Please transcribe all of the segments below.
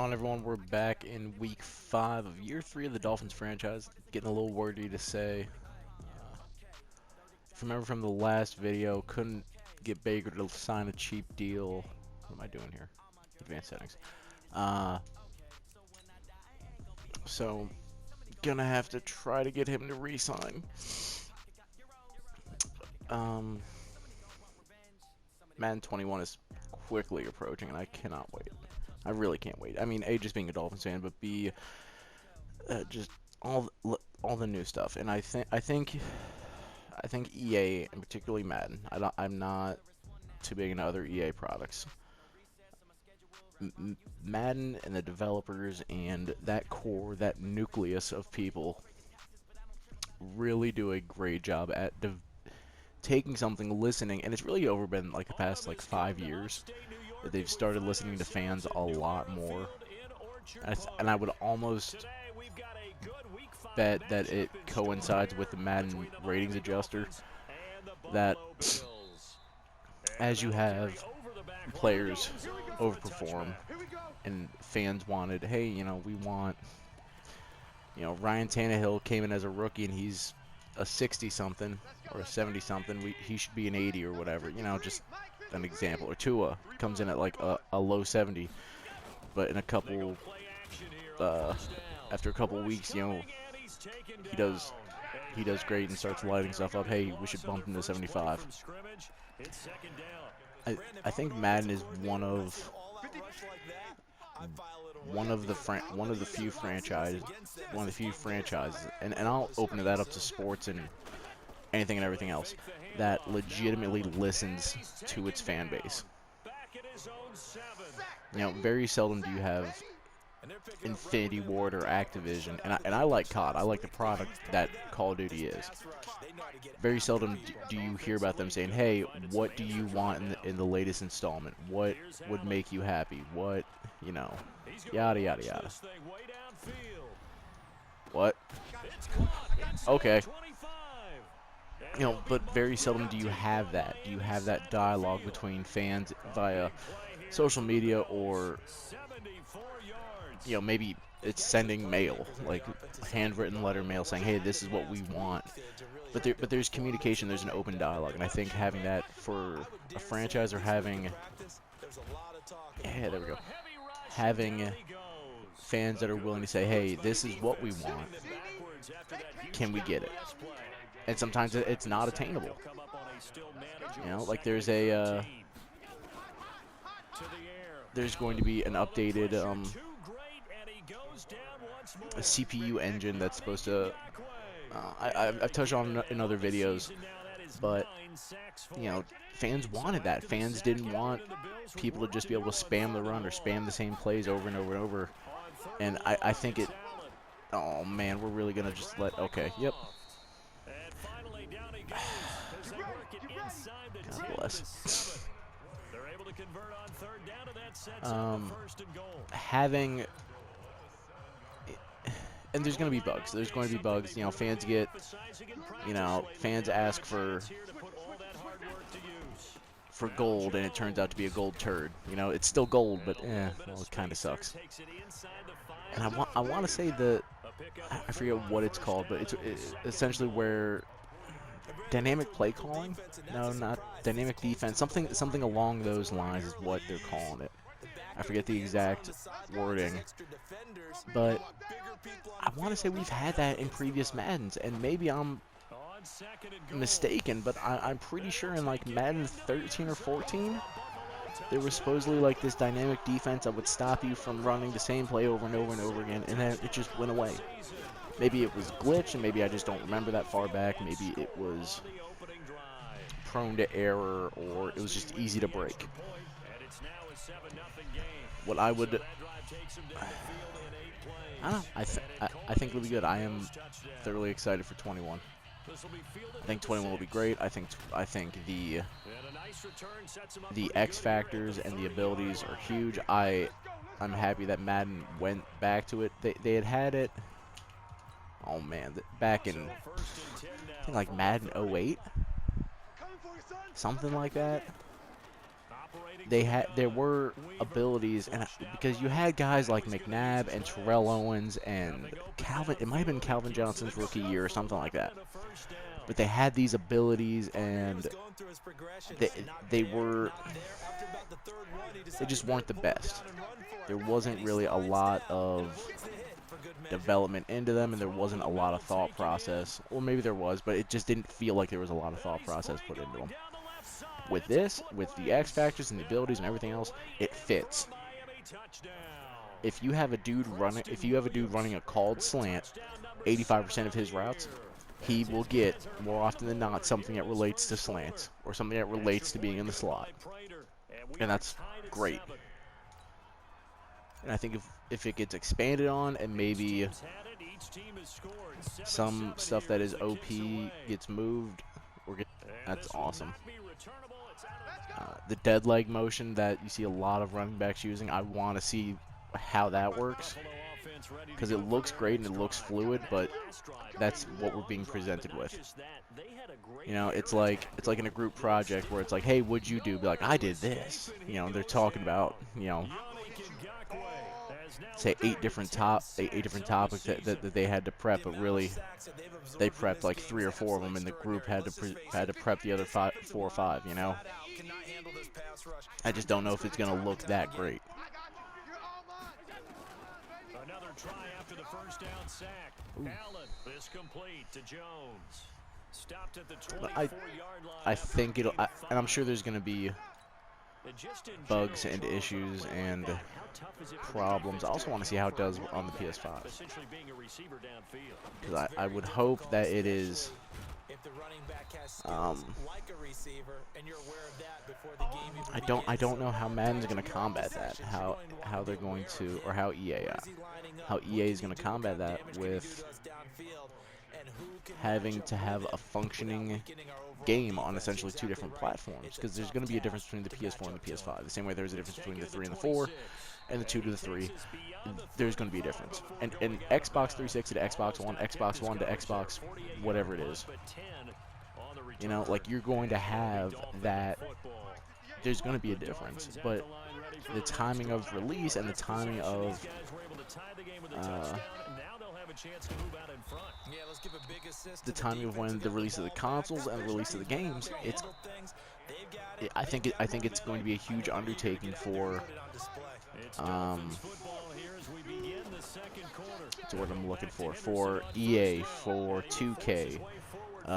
on, everyone? We're back in week 5 of year 3 of the Dolphins franchise. Getting a little wordy to say. If you remember from the last video, couldn't get Baker to sign a cheap deal. What am I doing here? Advanced settings. So, gonna have to try to get him to re-sign. Madden 21 is quickly approaching, and I cannot wait. I really can't wait. I mean, A, just being a Dolphins fan, but B, just all the new stuff. And I think EA, and particularly Madden. I'm not too big into other EA products. Madden and the developers and that core, that nucleus of people, really do a great job at taking something, listening, and it's really been like the past 5 years that they've started listening to fans a lot more. And I would almost bet that it coincides with the Madden ratings adjuster, that as you have players overperform and fans wanted, hey, we want, Ryan Tannehill came in as a rookie and he's a 60-something or a 70-something, he should be an 80 or whatever, just an example. Or Tua comes in at like a low 70, but in a couple after a couple weeks, he does great and starts lighting stuff up. Hey, we should bump him to 75. I think Madden is one of the few franchises, and I'll open that up to sports and anything and everything else, that legitimately listens to its fan base. Very seldom do you have Infinity Ward or Activision, and I like COD. I like the product that Call of Duty is. Very seldom do you hear about them saying, hey, what do you want in the latest installment? What would make you happy? What, yada, yada, yada. What? Okay. But very seldom do you have that. Do you have that dialogue between fans via social media, or maybe it's sending mail, like handwritten letter mail saying, hey, this is what we want. But there's communication, there's an open dialogue, and I think having that for a franchise, or having having fans that are willing to say, hey, this is what we want, can we get it? And sometimes it's not attainable. Like there's going to be an updated a CPU engine that's supposed to, I've touched on in other videos, but fans wanted that. Fans didn't want people to just be able to spam the run or spam the same plays over and over and over. And I think it, oh man, we're really gonna just okay, yep. God bless. Having, and there's going to be bugs. There's going to be bugs. Fans get, fans ask for gold, and it turns out to be a gold turd. It's still gold, but well, it kind of sucks. And I want to say that, I forget what it's called, but it's essentially where dynamic play calling? No, not dynamic defense. Something along those lines is what they're calling it. I forget the exact wording, but I want to say we've had that in previous Maddens, and maybe I'm mistaken, but I'm pretty sure in like Madden 13 or 14, there was supposedly like this dynamic defense that would stop you from running the same play over and over and over again, and then it just went away. Maybe it was glitched, and maybe I just don't remember that far back. Maybe it was prone to error, or it was just easy to break. What I would, I don't know, I think it'll be good. I am thoroughly excited for 21. I think 21 will be great. I think the X factors and the abilities are huge. I'm happy that Madden went back to it. They had it. Oh man, back in, I think like Madden 08, something like that. there were abilities, and because you had guys like McNabb and Terrell Owens and Calvin, it might have been Calvin Johnson's rookie year or something like that. But they had these abilities, and they they were they just weren't the best. There wasn't really a lot of development into them, and there wasn't a lot of thought process. Or maybe there was, but it just didn't feel like there was a lot of thought process put into them. With this, with the X factors and the abilities and everything else, it fits. If you have a dude running a called slant, 85% of his routes, he will get, more often than not, something that relates to slants or something that relates to being in the slot. And that's great. And I think if it gets expanded on, and maybe some stuff that is OP gets moved, that's awesome. The dead leg motion that you see a lot of running backs using, I want to see how that works, because it looks great and it looks fluid, but that's what we're being presented with. You know, it's like in a group project where it's like, hey, what'd you do? Be like, I did this. You know, they're talking about, you know, say eight different topics that they had to prep, but really they prepped like 3 or 4 of them, and the group had to prep the other 4 or 5. You know, I just don't know if it's gonna look that great. Another try after the first down sack. Allen is complete to Jones. Stopped at the 24-yard line. I think and I'm sure there's gonna be bugs and issues and problems. I also want to see how it does on the PS5, because I would hope that it is I don't know how Madden's going to combat that, how they're going to, or how EA is going to combat that with having to have a functioning game on essentially 2 different platforms, because there's going to be a difference between the PS4 and the PS5, the same way there's a difference between the 3 and the 4 and the 2 to the 3. There's going to be a difference, and Xbox 360 to Xbox One, Xbox One to Xbox whatever it is, you know, like, you're going to have that. There's going to be a difference, but the timing of release and the timing of the timing of when the release of the consoles and the release of the games, I think it's going to be a huge undertaking for that's what I'm looking for EA, for 2K.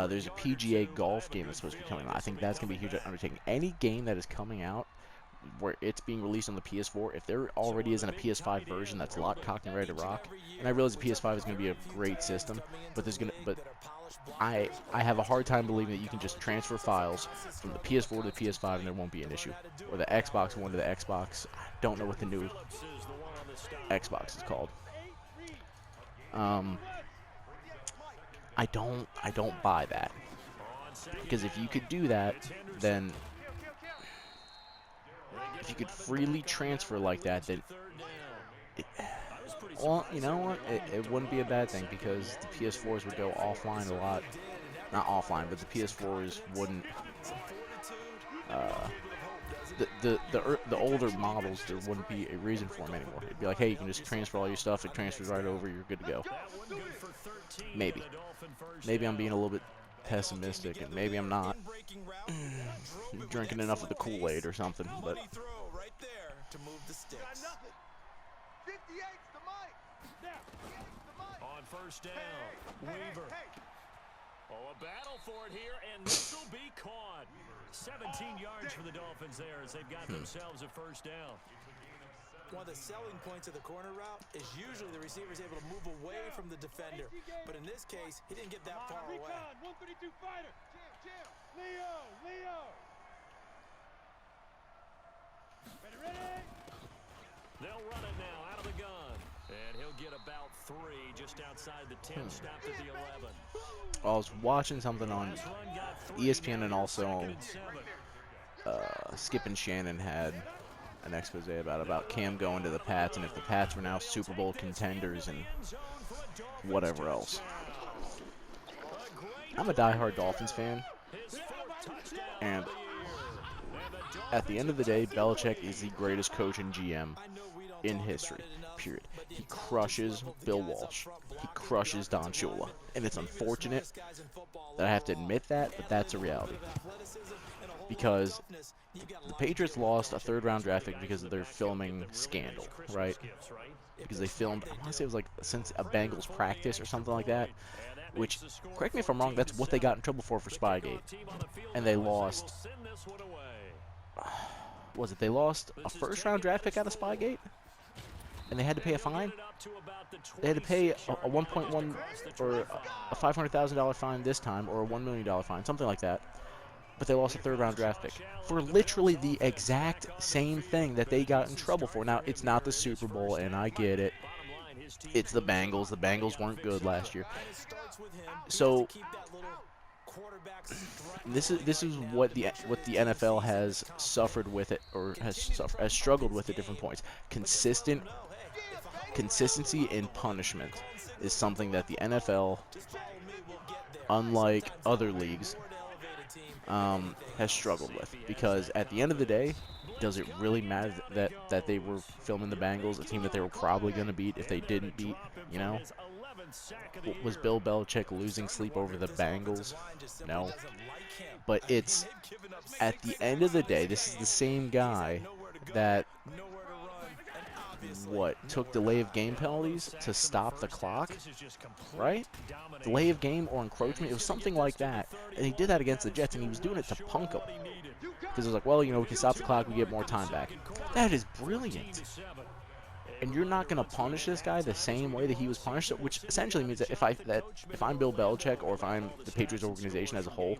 There's a PGA golf game that's supposed to be coming out. I think that's going to be a huge undertaking. Any game that is coming out where it's being released on the PS4, if there already isn't a PS5 version that's locked, cocked, and ready to rock, and I realize the PS5 is going to be a great system, but I have a hard time believing that you can just transfer files from the PS4 to the PS5 and there won't be an issue. Or the Xbox One to the Xbox. I don't know what the new Xbox is called. I don't buy that, because if you could do that, then if you could freely transfer like that, then well, you know what, it wouldn't be a bad thing, because the PS4s would go offline a lot. Not offline, but the PS4s wouldn't. The older models, there wouldn't be a reason for them anymore. It'd be like, hey, you can just transfer all your stuff. It transfers right over. You're good to go. Maybe I'm being a little bit pessimistic, and maybe I'm not. Drinking enough of the Kool-Aid or something, but. On first down, Weaver. Oh, a battle for it here, and this will be caught. 17 yards for the Dolphins there as they've got themselves a first down. One of the selling points of the corner route is usually the receiver is able to move away from the defender. But in this case, he didn't get that far away. 132 fighter. Leo. Ready? They'll run it now out of the gun. And he'll get about 3 just outside the 10, stopped at the 11. I was watching something on ESPN, and also Skip and Shannon had an expose about Cam going to the Pats, and if the Pats were now Super Bowl contenders and whatever else. I'm a diehard Dolphins fan, and at the end of the day, Belichick is the greatest coach and GM in history, period. He crushes Bill Walsh. He crushes Don Shula. And it's unfortunate that I have to admit that, but that's a reality. Because the Patriots lost a third-round draft pick because of their filming scandal, right? Because they filmed, I want to say it was like since a Bengals practice or something like that, which, correct me if I'm wrong, that's what they got in trouble for Spygate. And they lost, they lost a first-round draft pick out of Spygate? And they had to pay a fine? They had to pay a 1.1 or a $500,000 fine this time, or a $1 million fine, something like that. But they lost a third-round draft pick for literally the exact same thing that they got in trouble for. Now, it's not the Super Bowl, and I get it. It's the Bengals. The Bengals weren't good last year. So this is what the NFL has suffered with it, or has struggled with at different points. Consistency in punishment is something that the NFL, unlike other leagues, has struggled with. Because at the end of the day, does it really matter that they were filming the Bengals, a team that they were probably going to beat if they didn't beat, you know? Was Bill Belichick losing sleep over the Bengals? No. But it's, at the end of the day, this is the same guy that, took delay of game penalties to stop the clock, right? Delay of game or encroachment, it was something like that. And he did that against the Jets, and he was doing it to punk them. Because it was like, well, you know, we can stop the clock, we get more time back. That is brilliant. And you're not going to punish this guy the same way that he was punished, which essentially means that if I'm Bill Belichick, or if I'm the Patriots organization as a whole,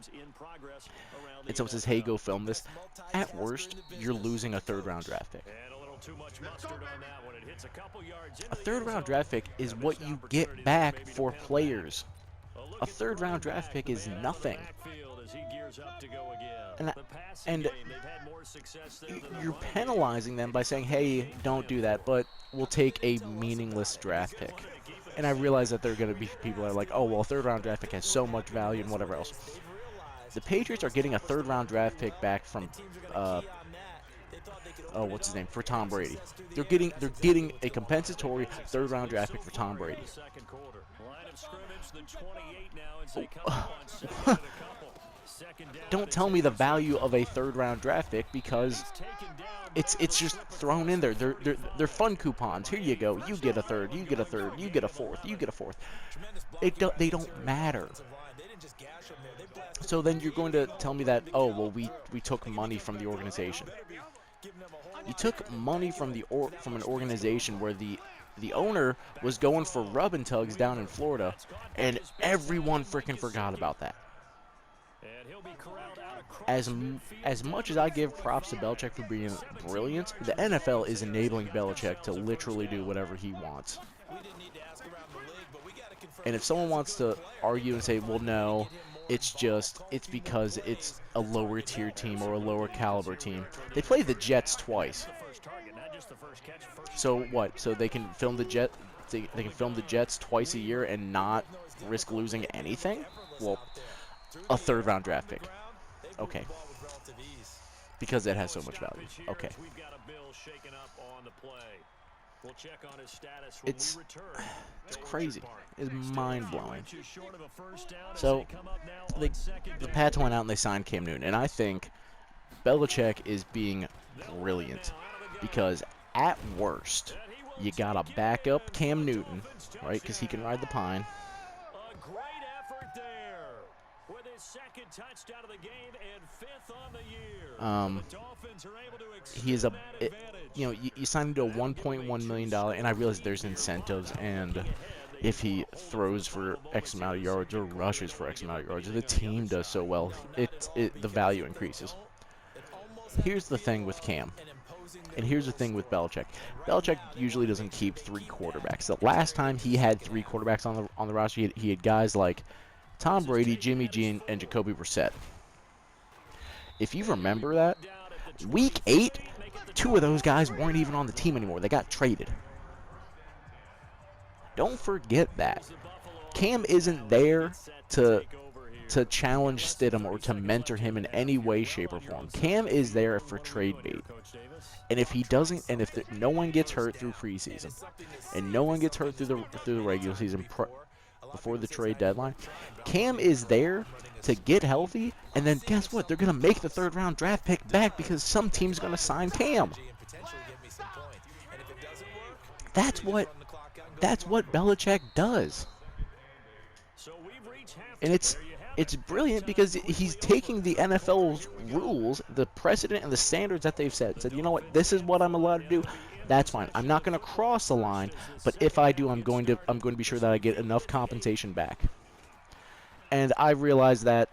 and someone says, hey, go film this, at worst, you're losing a third-round draft pick. A third-round draft pick is what you get back for players. A third-round draft pick is nothing. And you're penalizing them by saying, hey, don't do that, but we'll take a meaningless draft pick. And I realize that there are going to be people that are like, oh, well, a third-round draft pick has so much value and whatever else. The Patriots are getting a third-round draft pick back from, what's his name, for Tom Brady. They're getting a compensatory third-round draft pick for Tom Brady. Don't tell me the value of a third-round draft pick, because it's just thrown in there. They're fun coupons. Here you go. You get a third. You get a third. You get a fourth. You get a fourth. They don't matter. So then you're going to tell me that, oh, well, we took money from the organization. You took money from an organization where the owner was going for rub and tugs down in Florida, and everyone freaking forgot about that. As much as I give props to Belichick for being brilliant, the NFL is enabling Belichick to literally do whatever he wants. And if someone wants to argue and say, well, no, it's because it's a lower tier team or a lower caliber team. They play the Jets twice. So what? So they can film the Jets twice a year and not risk losing anything? Well, a third-round draft pick. Okay. Because it has so much value. Okay. It's crazy. It's mind-blowing. So, the Pats went out and they signed Cam Newton. And I think Belichick is being brilliant. Because at worst, you got to back up Cam Newton, right? Because he can ride the pine. He is you signed him to a $1.1 million, and I realize there's incentives, and if he throws for X amount of yards or rushes for X amount of yards, the team does so well, the value increases. Here's the thing with Cam, and here's the thing with Belichick. Belichick usually doesn't keep three quarterbacks. The last time he had three quarterbacks on the roster, he had guys like Tom Brady, Jimmy G, and Jacoby Brissett. If you remember that, Week 8, two of those guys weren't even on the team anymore. They got traded. Don't forget that. Cam isn't there to to challenge Stidham or to mentor him in any way, shape, or form. Cam is there for trade bait. And if he doesn't, and if no one gets hurt through preseason, and no one gets hurt through the regular season before the trade deadline, Cam is there to get healthy, and then guess what? They're going to make the 3rd round draft pick back because some team's going to sign Cam. That's what Belichick does. And it's brilliant because he's taking the NFL's rules, the precedent and the standards that they've said, you know what, this is what I'm allowed to do. That's fine. I'm not going to cross the line, but if I do, I'm going to be sure that I get enough compensation back. And I realize that,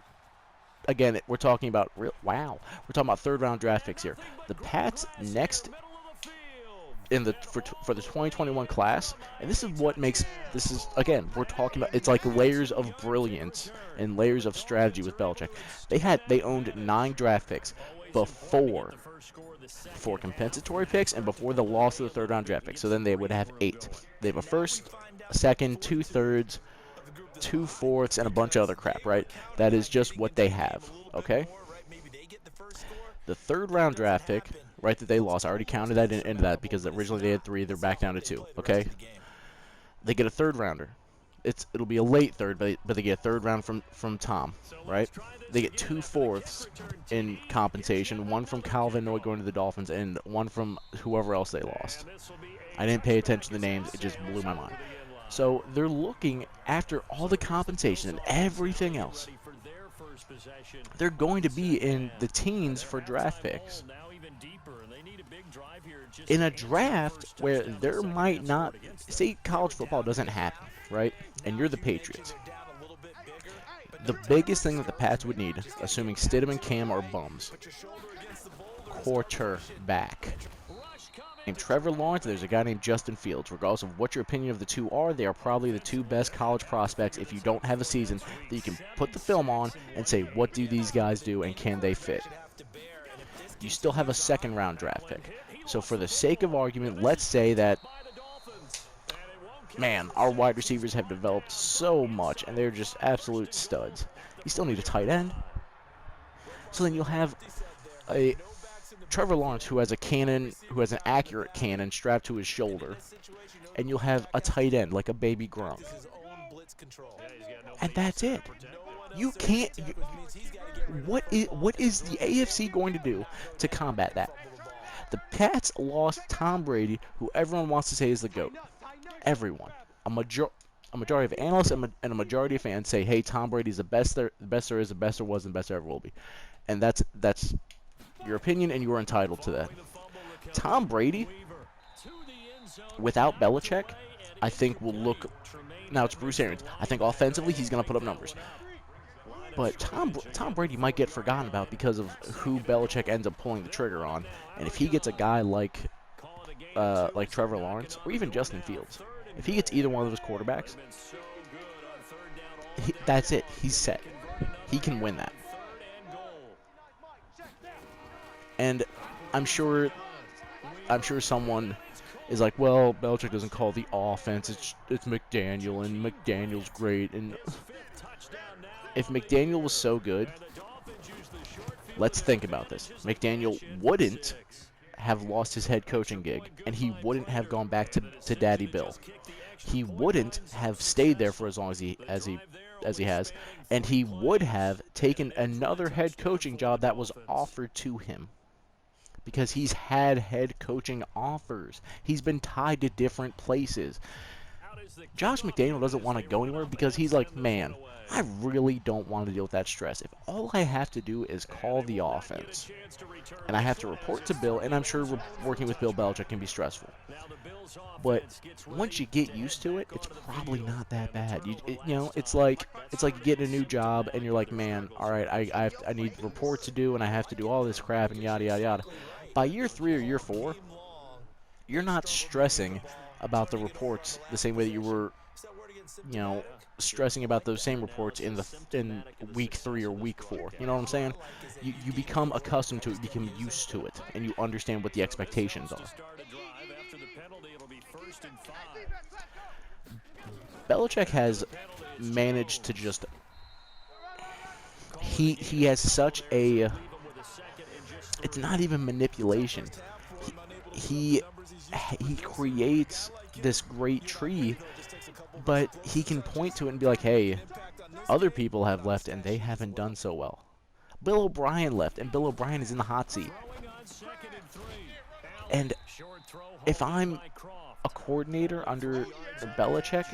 again, we're talking about we're talking about 3rd round draft picks here. The Pats next in the for the 2021 class, and this is what makes again, we're talking about, it's like layers of brilliance and layers of strategy with Belichick. They owned 9 draft picks before compensatory picks and before the loss of the 3rd round draft pick. So then they would have 8. They have a 1st, a 2nd, 2 thirds, 2 fourths, and a bunch of other crap, right? That is just what they have, okay? The 3rd round draft pick, right, that they lost, I already counted that into that because originally they had 3, they're back down to 2, okay? They get a 3rd rounder. It'll be a late 3rd, but they get a 3rd round from Tom, right? They get 2 fourths in compensation, 1 from Calvin Noy going to the Dolphins, and 1 from whoever else they lost. I didn't pay attention to the names, it just blew my mind. So they're looking after all the compensation and everything else. They're going to be in the teens for draft picks. In a draft where there might not, say college football doesn't happen, right? And you're the Patriots. The biggest thing that the Pats would need, assuming Stidham and Cam are bums, quarterback. Named Trevor Lawrence, there's a guy named Justin Fields. Regardless of what your opinion of the two are, they are probably the 2 best college prospects if you don't have a season that you can put the film on and say, what do these guys do and can they fit? You still have a 2nd round draft pick. So for the sake of argument, let's say that, man, our wide receivers have developed so much and they're just absolute studs. You still need a tight end. So then you'll have a Trevor Lawrence who has an accurate cannon strapped to his shoulder, and you'll have a tight end like a baby Gronk. And that's it. You can't. What is the AFC going to do to combat that? The Pats lost Tom Brady, who everyone wants to say is the GOAT. Everyone, a majority of analysts and a majority of fans say, "Hey, Tom Brady's the best there is, the best there was, and the best there ever will be," and that's your opinion, and you are entitled to that. Tom Brady, without Belichick, I think will look. Now it's Bruce Arians. I think offensively he's going to put up numbers. But Tom Brady might get forgotten about because of who Belichick ends up pulling the trigger on. And if he gets a guy like Trevor Lawrence or even Justin Fields, if he gets either one of those quarterbacks, that's it. He's set. He can win that. And I'm sure someone is like, well, Belichick doesn't call the offense. It's McDaniel, and McDaniel's great. And if McDaniel was so good, let's think about this. McDaniel wouldn't have lost his head coaching gig, and he wouldn't have gone back to Daddy Bill. He wouldn't have stayed there for as long as he has, and he would have taken another head coaching job that was offered to him. Because he's had head coaching offers. He's been tied to different places. Josh McDaniel doesn't want to go anywhere because he's like, man, I really don't want to deal with that stress. If all I have to do is call the offense, and I have to report to Bill, and I'm sure working with Bill Belichick can be stressful. But once you get used to it, it's probably not that bad. It's like you get a new job, and you're like, man, all right, I need reports to do, and I have to do all this crap, and yada yada yada. By year 3 or year 4, you're not stressing about the reports the same way that you were, stressing about those same reports in week 3 or week 4. You know what I'm saying? You become accustomed to it, become used to it, and you understand what the expectations are. Belichick has managed to just he has such a, it's not even manipulation. He creates this great tree, but he can point to it and be like, hey, other people have left and they haven't done so well. Bill O'Brien left, and Bill O'Brien is in the hot seat. And if I'm a coordinator under Belichick,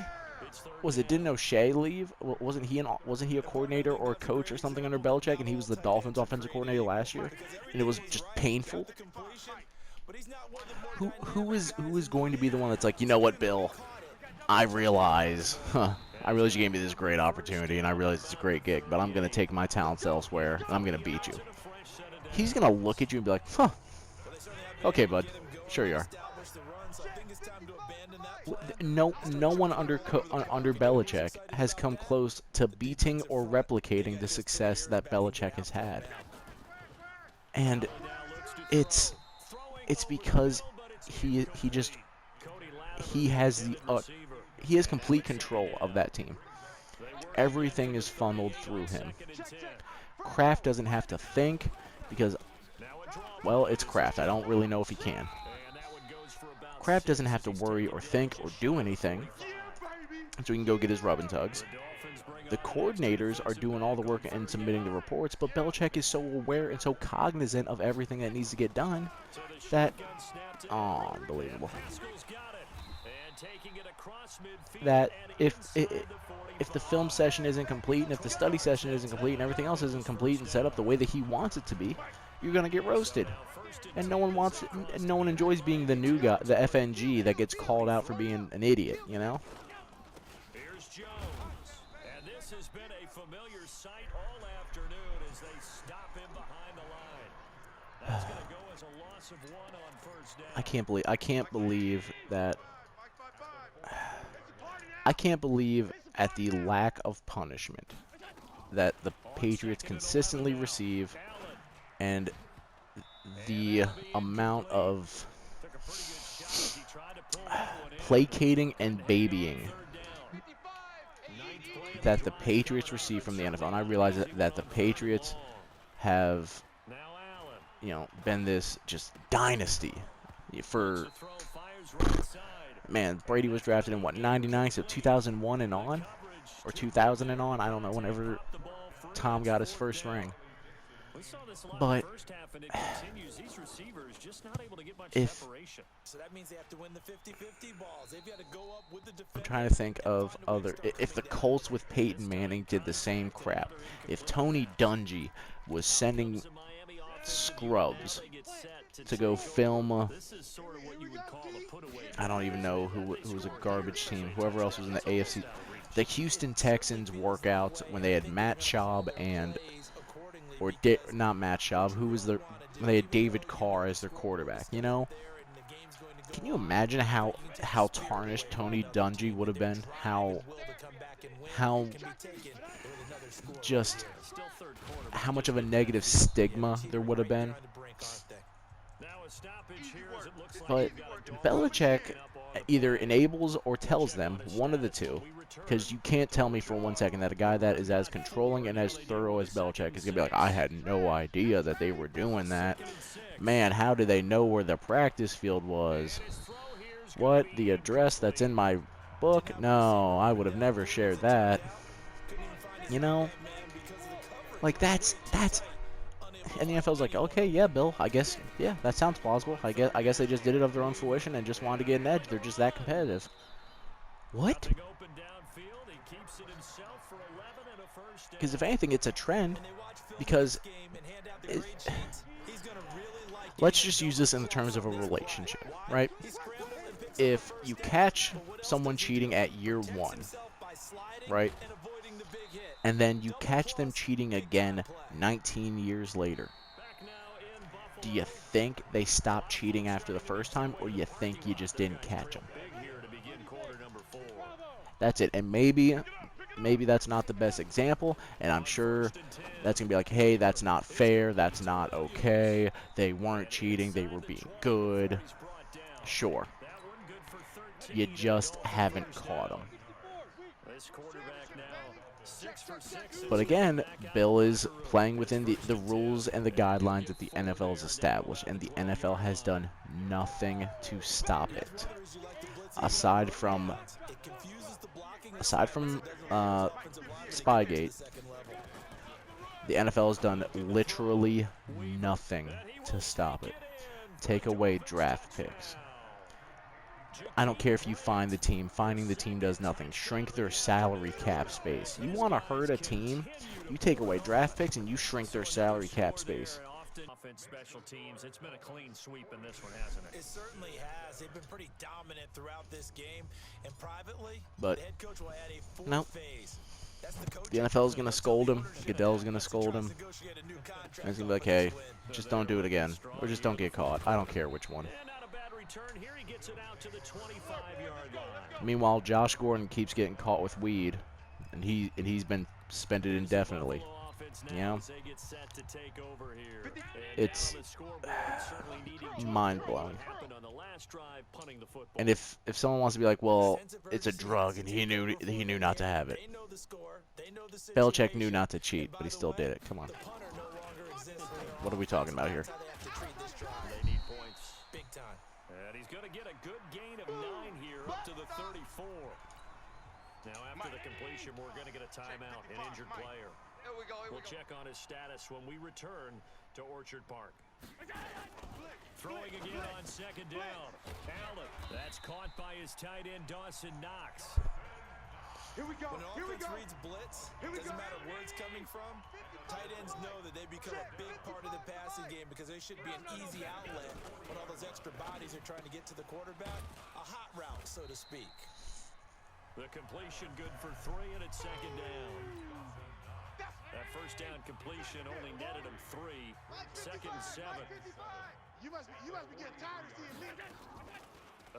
didn't O'Shea leave? Wasn't he a coordinator or a coach or something under Belichick, and he was the Dolphins offensive coordinator last year, and it was just painful? Who is going to be the one that's like, you know what, Bill? I realize you gave me this great opportunity, and I realize it's a great gig, but I'm going to take my talents elsewhere, and I'm going to beat you. He's going to look at you and be like, huh, okay, bud, sure you are. No one under Belichick has come close to beating or replicating the success that Belichick has had. And it's because he has complete control of that team. Everything is funneled through him. Kraft doesn't have to think because, well, it's Kraft. I don't really know if he can. Kraft doesn't have to worry or think or do anything, so he can go get his rub and tugs. The coordinators are doing all the work and submitting the reports, but Belichick is so aware and so cognizant of everything that needs to get done that, unbelievable. That if the film session isn't complete and if the study session isn't complete and everything else isn't complete and set up the way that he wants it to be, you're gonna get roasted. And no one enjoys being the new guy, the FNG that gets called out for being an idiot, you know? Here's Jones, and this has been a familiar sight all afternoon as they stop him behind the line. That's going to go as a loss of 1 on first down. I can't believe at the lack of punishment that the Patriots consistently receive, and the amount of placating and babying that the Patriots receive from the NFL. And I realize that the Patriots have, been this just dynasty for, man, Brady was drafted in, 99, so 2001 and on? Or 2000 and on? I don't know, whenever Tom got his first ring. But if I'm trying to think of if the Colts with Peyton Manning did the same crap, if Tony Dungy was sending scrubs to go film, I don't even know who was a garbage team, whoever else was in the AFC, the Houston Texans workouts when they had Matt Schaub and not Matt Schaub, when they had David Carr as their quarterback, you know? Can you imagine how tarnished Tony Dungy would have been? How much of a negative stigma there would have been? But Belichick either enables or tells them, one of the two, because you can't tell me for 1 second that a guy that is as controlling and as thorough as Belichick is going to be like, I had no idea that they were doing that. Man, how did they know where the practice field was? What? The address that's in my book? No, I would have never shared that. You know? Like, that's... And the NFL's like, okay, yeah, Bill, I guess, yeah, that sounds plausible. I guess they just did it of their own fruition and just wanted to get an edge. They're just that competitive. What? Because if anything, it's a trend. Because let's just use this in the terms of a relationship, right? If you catch someone cheating at year 1, right? And then you catch them cheating again 19 years later, do you think they stopped cheating after the first time, or you think you just didn't catch them? That's it. And maybe that's not the best example, and I'm sure that's going to be like, hey, that's not fair, that's not okay, they weren't cheating, they were being good. Sure. You just haven't caught them. This quarterback now 6 for 6. But again, Bill is playing within the rules and the guidelines that the NFL has established, and the NFL has done nothing to stop it. Aside from Spygate, the NFL has done literally nothing to stop it. Take away draft picks. I don't care if you find the team. Finding the team does nothing. Shrink their salary cap space. You want to hurt a team? You take away draft picks and you shrink their salary cap space. Offense, special teams. It's been a clean sweep in this one, hasn't it? It certainly has. They've been pretty dominant throughout this game. And privately, But the head coach will add a fourth no. phase. That's the The NFL is going to scold him. Goodell's going to scold him. And he's going to be like, hey, just don't do it again. Or just don't get caught. I don't care which one. And not a bad return here. He gets it out to the 25-yard line. Meanwhile, Josh Gordon keeps getting caught with weed. And he's been suspended indefinitely. You know? It's mind-blowing. And if someone wants to be like, well, it's a drug and he knew not to have it. Belichick knew not to cheat, but he still did it. Come on. What are we talking about here? They need points. Big time. And he's going to get a good gain of 9 here up to the 34. Now after the completion, we're going to get a timeout, an injured player. We'll check on his status when we return to Orchard Park. Throwing again on second down. Allen. That's caught by his tight end, Dawson Knox. Here we go. When an offense reads blitz, doesn't matter where it's coming from, tight ends know that they become a big part of the passing game because they should be an easy outlet when all those extra bodies are trying to get to the quarterback. A hot route, so to speak. The completion good for 3, and it's second down. That first down completion only netted him 3. Second and 7. You must be getting tired of seeing me.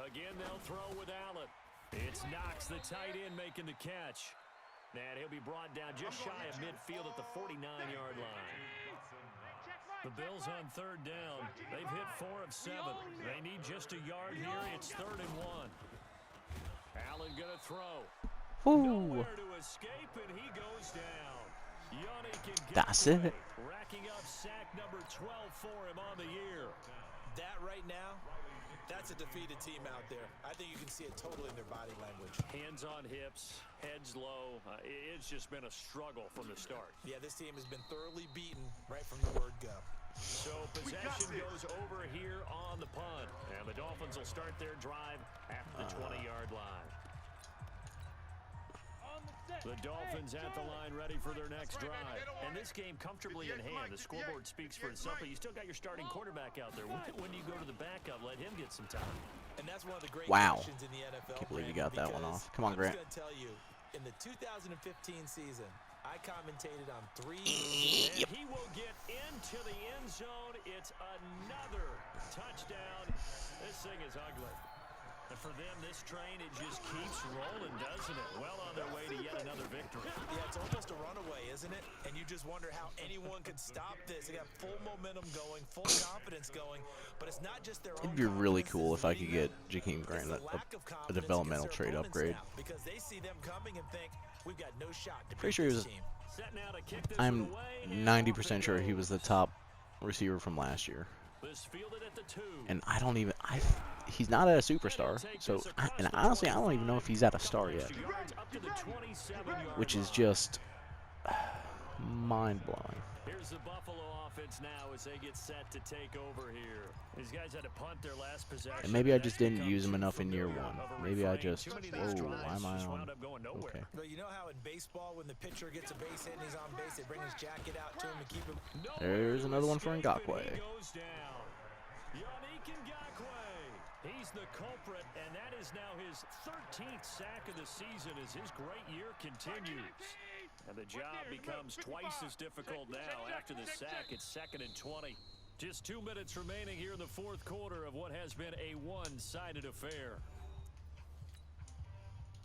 Again, they'll throw with Allen. It's Knox, the tight end, making the catch. And he'll be brought down just shy of midfield at the 49-yard line. The Bills on third down. They've hit 4 of 7. They need just a yard here. It's 3rd and 1. Allen gonna throw. Nowhere to escape, and he goes down. That's it. Racking up sack number 12 for him on the year. That right now, that's a defeated team out there. I think you can see it totally in their body language. Hands on hips, heads low. It's just been a struggle from the start. Yeah, this team has been thoroughly beaten right from the word go. So possession goes over here on the punt. And the Dolphins will start their drive at the 20-yard line. The Dolphins at the line ready for their next drive. And this game comfortably in hand. The scoreboard speaks for itself, but you still got your starting quarterback out there. When do you go to the backup? Let him get some time. And that's one of the great questions in the NFL. Can't believe you got that one off. Come on, Grant. I'm just going to tell you, in the 2015 season, I commentated on 3. And he will get into the end zone. It's another touchdown. This thing is ugly. And for them, this train, it just keeps rolling, doesn't it? Well on their way to yet another victory. Yeah, it's almost a runaway, isn't it? And you just wonder how anyone could stop this. They got full momentum going, full confidence going, but it's not just their own. It'd be really cool if I could get Jakeem Grant a developmental trade upgrade. Because they see them coming and think, we've got no shot to Pretty sure he was. I'm 90% sure he was the top receiver from last year. And I don't even. He's not at a superstar. So, and honestly, I don't even know if he's at a star yet. Which is just mind-blowing. Here's the Buffalo offense now as they get set to take over here. These guys had to punt their last possession. And maybe I just didn't use him enough in year 1. Maybe I just. Whoa, why am I on? Okay. Well, you know how in baseball, when the pitcher gets a base hit and he's on base, they bring his jacket out to him to keep him. There's another one for Ngakwe. He's the culprit, and that is now his 13th sack of the season as his great year continues. And the job becomes twice as difficult now. After the sack, it's 2nd and 20. Just 2 minutes remaining here in the 4th quarter of what has been a one-sided affair.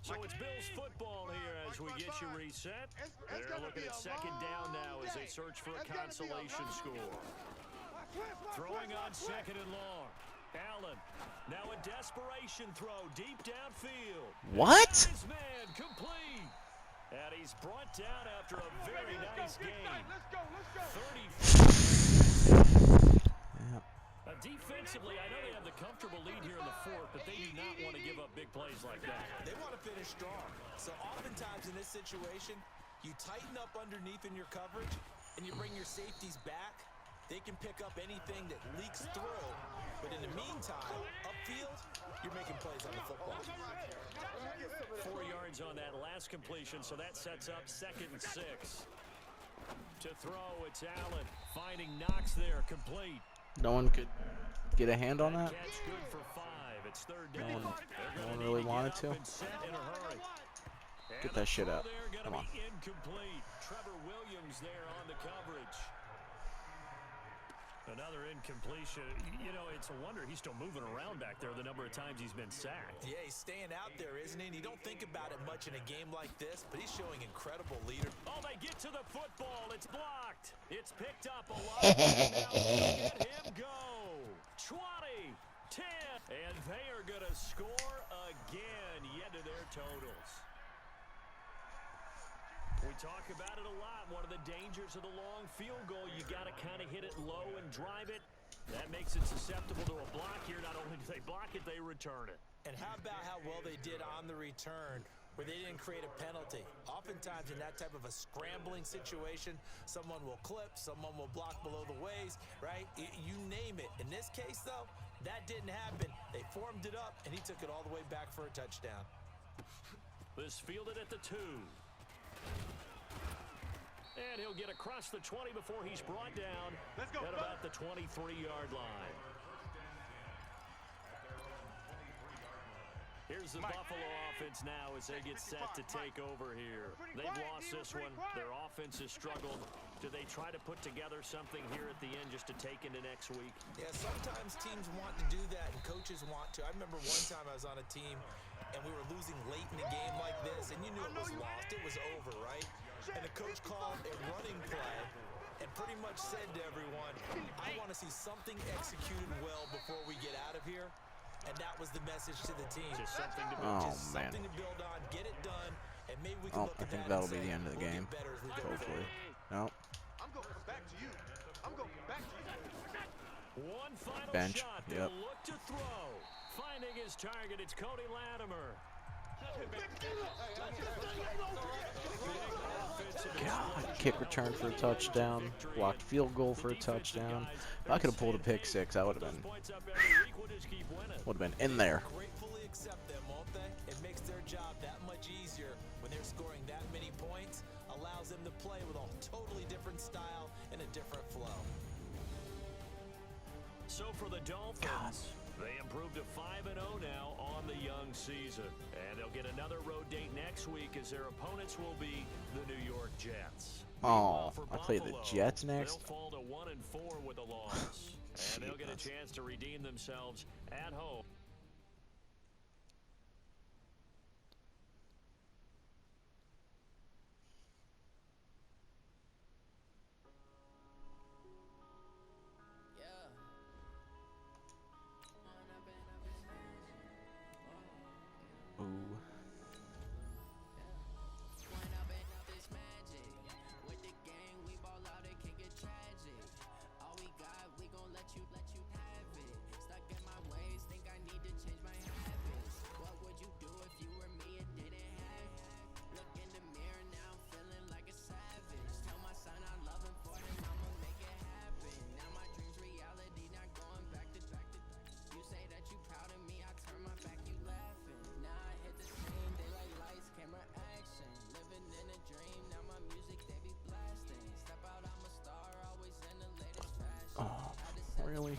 So it's Bills football here as we get you reset. They're looking at 2nd down now as they search for a consolation score. Throwing on 2nd and long. Allen, now a desperation throw deep downfield. What? His man complete. And he's he's brought down after a very nice game. Let's go. 30. Yeah. Defensively, I know they have the comfortable lead here in the fourth, but they do not want to give up big plays like that. They want to finish strong. So oftentimes in this situation, you tighten up underneath in your coverage, and you bring your safeties back. They can pick up anything that leaks through. But in the meantime, upfield, you're making plays on the football. 4 yards on that last completion, so that sets up 2nd and 6. To throw, it's Allen. Finding Knox there, complete. No one could get a hand on that? Catch good for 5. It's 3rd down. No one really wanted to. Get that shit out. Come on. Incomplete. Trevor Williams there on the coverage. Another incompletion. You know, it's a wonder he's still moving around back there the number of times he's been sacked. Yeah, he's staying out there, isn't he? And you don't think about it much in a game like this, but he's showing incredible leadership. Oh, they get to the football. It's blocked. It's picked up a lot. Now let him go. 20, 10. And they are going to score again, yet to their totals. We talk about it a lot. One of the dangers of the long field goal, you got to kind of hit it low and drive it. That makes it susceptible to a block here. Not only do they block it, they return it. And how about how well they did on the return, where they didn't create a penalty? Oftentimes in that type of a scrambling situation, someone will clip, someone will block below the waist, right? You name it. In this case, though, that didn't happen. They formed it up, and he took it all the way back for a touchdown. This fielded at the 2. And he'll get across the 20 before he's brought down at about the 23-yard line. Here's the Buffalo offense now as they get set to take over here. They've lost this one. Their offense has struggled. Do they try to put together something here at the end just to take into next week? Yeah, sometimes teams want to do that and coaches want to. I remember one time I was on a team and we were losing late in a game like this, and you knew it was lost. It was over, right? And the coach called a running play and pretty much said to everyone, I want to see something executed well before we get out of here. And that was the message to the team. Just something to build, something to build on, get it done, and maybe we can look I at think that that'll and be say, the end of the we'll game. get better as we go Hopefully. forward. No. I'm going to come back to you. I'm going to come back to you. One final Bench. shot. Yep. They'll look to throw. Finding his target, it's Cody Latimer. God, kick return for a touchdown, blocked field goal for a touchdown. If I could have pulled a pick 6, I would have been in there. Gratefully accept them, won't they? It makes their job that much easier when they're scoring that many points, allows them to play with a totally different style and a different flow. So for the Dolphins, they improved to 5-0 now on the young season. And they'll get another road date next week as their opponents will be the New York Jets. Oh, I play the Jets next. They'll fall to 1-4 with a loss. And they'll get a chance to redeem themselves at home. Ooh. Oh, really?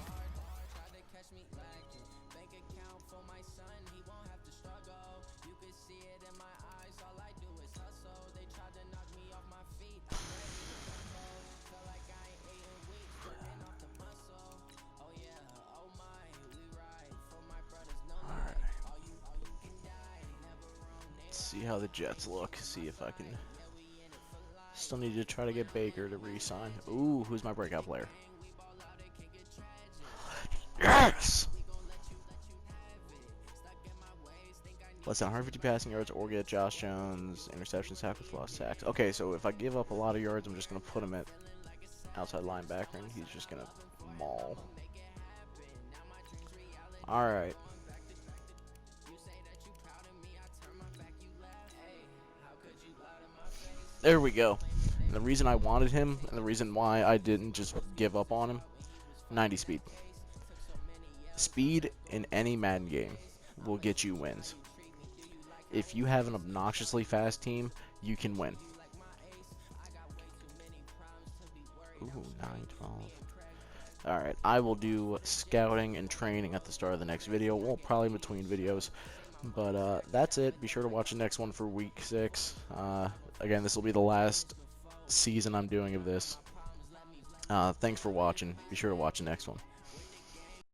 See how the Jets look. See if I can. Still need to try to get Baker to re-sign. Ooh, who's my breakout player? Yes! less than 150 passing yards or get Josh Jones interceptions, tackles, lost sacks. Okay, so if I give up a lot of yards, I'm just going to put him at outside linebacker, and he's just going to maul. All right. There we go. And the reason I wanted him, and the reason why I didn't just give up on him, 90 speed. Speed in any Madden game will get you wins. If you have an obnoxiously fast team, you can win. Ooh, 9-12. Alright, I will do scouting and training at the start of the next video. Well, probably in between videos. But that's it. Be sure to watch the next one for week 6. Again, this will be the last season I'm doing of this. Thanks for watching. Be sure to watch the next one.